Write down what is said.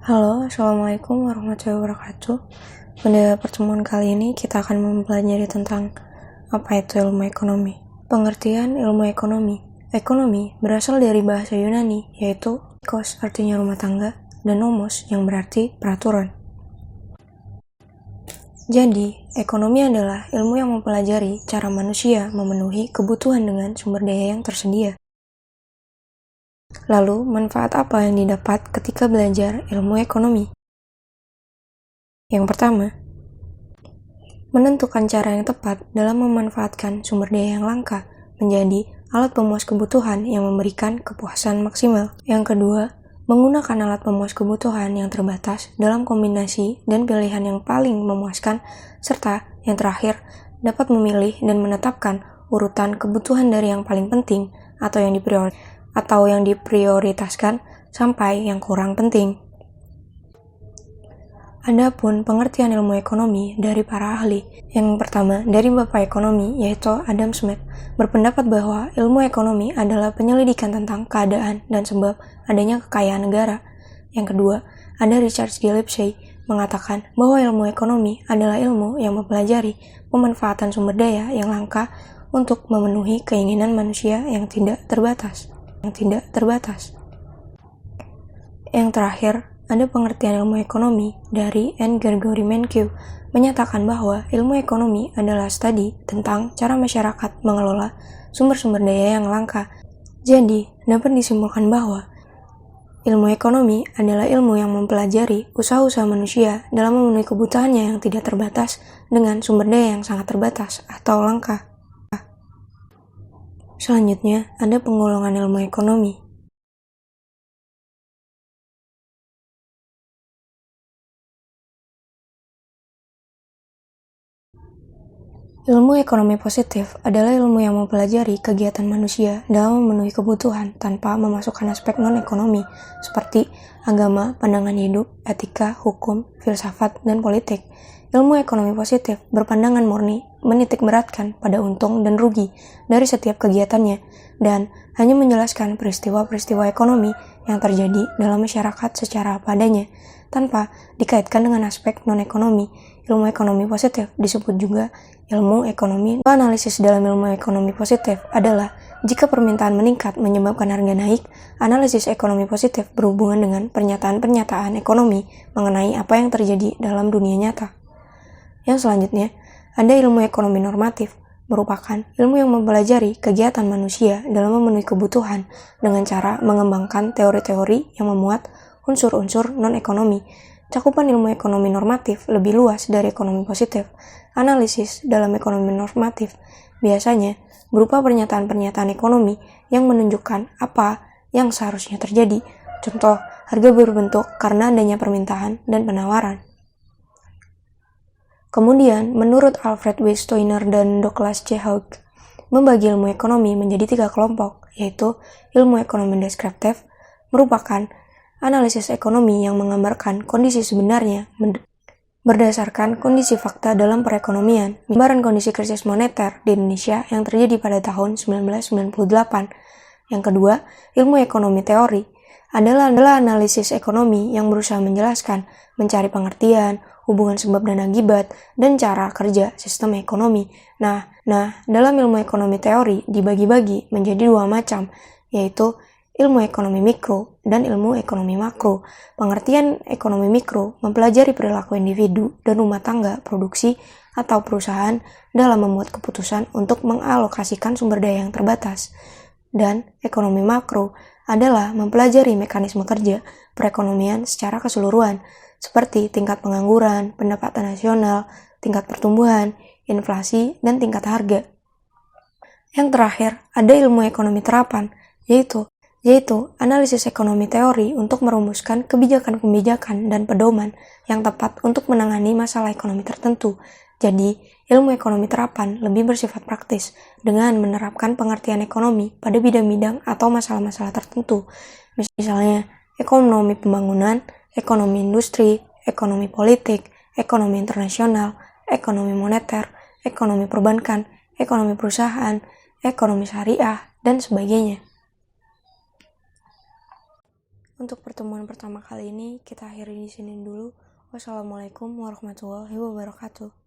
Halo, Assalamualaikum warahmatullahi wabarakatuh. Pada pertemuan kali ini kita akan mempelajari tentang apa itu ilmu ekonomi. Pengertian ilmu ekonomi. Ekonomi berasal dari bahasa Yunani, yaitu kos artinya rumah tangga, dan nomos yang berarti peraturan. Jadi, ekonomi adalah ilmu yang mempelajari cara manusia memenuhi kebutuhan dengan sumber daya yang tersedia. Lalu, manfaat apa yang didapat ketika belajar ilmu ekonomi? Yang pertama, menentukan cara yang tepat dalam memanfaatkan sumber daya yang langka menjadi alat pemuas kebutuhan yang memberikan kepuasan maksimal. Yang kedua, menggunakan alat pemuas kebutuhan yang terbatas dalam kombinasi dan pilihan yang paling memuaskan, serta yang terakhir, dapat memilih dan menetapkan urutan kebutuhan dari yang paling penting atau yang diprioritaskan sampai yang kurang penting. Adapun pengertian ilmu ekonomi dari para ahli, yang pertama dari Bapak Ekonomi yaitu Adam Smith, berpendapat bahwa ilmu ekonomi adalah penyelidikan tentang keadaan dan sebab adanya kekayaan negara. Yang kedua, ada Richard Gillespie mengatakan bahwa ilmu ekonomi adalah ilmu yang mempelajari pemanfaatan sumber daya yang langka untuk memenuhi keinginan manusia yang tidak terbatas. Yang terakhir, ada pengertian ilmu ekonomi dari N. Gregory Mankiw menyatakan bahwa ilmu ekonomi adalah studi tentang cara masyarakat mengelola sumber-sumber daya yang langka. Jadi, dapat disimpulkan bahwa ilmu ekonomi adalah ilmu yang mempelajari usaha-usaha manusia dalam memenuhi kebutuhannya yang tidak terbatas dengan sumber daya yang sangat terbatas atau langka. Selanjutnya, ada penggolongan ilmu ekonomi. Ilmu ekonomi positif adalah ilmu yang mempelajari kegiatan manusia dalam memenuhi kebutuhan tanpa memasukkan aspek non-ekonomi seperti agama, pandangan hidup, etika, hukum, filsafat, dan politik. Ilmu ekonomi positif berpandangan murni menitik beratkan pada untung dan rugi dari setiap kegiatannya dan hanya menjelaskan peristiwa-peristiwa ekonomi yang terjadi dalam masyarakat secara apa adanya tanpa dikaitkan dengan aspek non-ekonomi. Ilmu ekonomi positif disebut juga ilmu ekonomi. Analisis dalam ilmu ekonomi positif adalah jika permintaan meningkat menyebabkan harga naik. Analisis ekonomi positif berhubungan dengan pernyataan-pernyataan ekonomi mengenai apa yang terjadi dalam dunia nyata. Yang selanjutnya, ada ilmu ekonomi normatif, merupakan ilmu yang mempelajari kegiatan manusia dalam memenuhi kebutuhan dengan cara mengembangkan teori-teori yang memuat unsur-unsur non-ekonomi. Cakupan ilmu ekonomi normatif lebih luas dari ekonomi positif. Analisis dalam ekonomi normatif biasanya berupa pernyataan-pernyataan ekonomi yang menunjukkan apa yang seharusnya terjadi. Contoh, harga berbentuk karena adanya permintaan dan penawaran. Kemudian, menurut Alfred W. Stoiner dan Douglas C. Hauck, membagi ilmu ekonomi menjadi 3 kelompok, yaitu ilmu ekonomi deskriptif, merupakan analisis ekonomi yang menggambarkan kondisi sebenarnya berdasarkan kondisi fakta dalam perekonomian, gambaran kondisi krisis moneter di Indonesia yang terjadi pada tahun 1998. Yang kedua, ilmu ekonomi teori adalah analisis ekonomi yang berusaha menjelaskan, mencari pengertian, hubungan sebab dan akibat, dan cara kerja sistem ekonomi. Nah, dalam ilmu ekonomi teori dibagi-bagi menjadi 2 macam, yaitu ilmu ekonomi mikro dan ilmu ekonomi makro. Pengertian ekonomi mikro mempelajari perilaku individu dan rumah tangga, produksi, atau perusahaan dalam membuat keputusan untuk mengalokasikan sumber daya yang terbatas. Dan ekonomi makro adalah mempelajari mekanisme kerja perekonomian secara keseluruhan, seperti tingkat pengangguran, pendapatan nasional, tingkat pertumbuhan, inflasi, dan tingkat harga. Yang terakhir, ada ilmu ekonomi terapan, yaitu analisis ekonomi teori untuk merumuskan kebijakan-kebijakan dan pedoman yang tepat untuk menangani masalah ekonomi tertentu. Jadi, ilmu ekonomi terapan lebih bersifat praktis dengan menerapkan pengertian ekonomi pada bidang-bidang atau masalah-masalah tertentu. Misalnya, ekonomi pembangunan, ekonomi industri, ekonomi politik, ekonomi internasional, ekonomi moneter, ekonomi perbankan, ekonomi perusahaan, ekonomi syariah, dan sebagainya. Untuk pertemuan pertama kali ini kita akhiri di sini dulu. Wassalamualaikum warahmatullahi wabarakatuh.